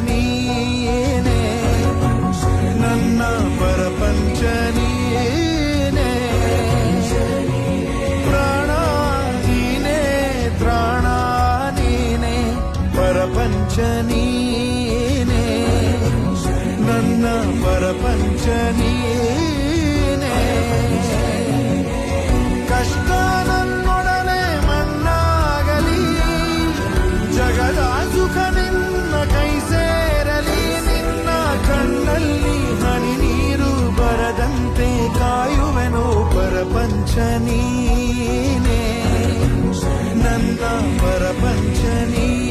ನೀನೇ ನನ್ನ ಪರಪಂಚ ನೀನೇ ಪ್ರಾಣ ನೀನೇ ತ್ರಾಣ ನೀನೇ ಪರಪಂಚ ನೀನೇ ನನ್ನ ಪರಪಂಚ ನೀನೇ ಕಷ್ಟ ನನ್ನೊಡನೆ ಮಣ್ಣಾಗಲಿ ಜಗದ ಸುಖ ನಿನ್ನ ಕೈ ಸೇರಲಿ ನಿನ್ನ ಕಣ್ಣಲ್ಲಿ ಹನಿ ನೀರು ಬರದಂತೆ ಕಾಯುವೆನು ಪರಪಂಚ ನೀನೇ ನನ್ನ ಪರಪಂಚ ನೀನೇ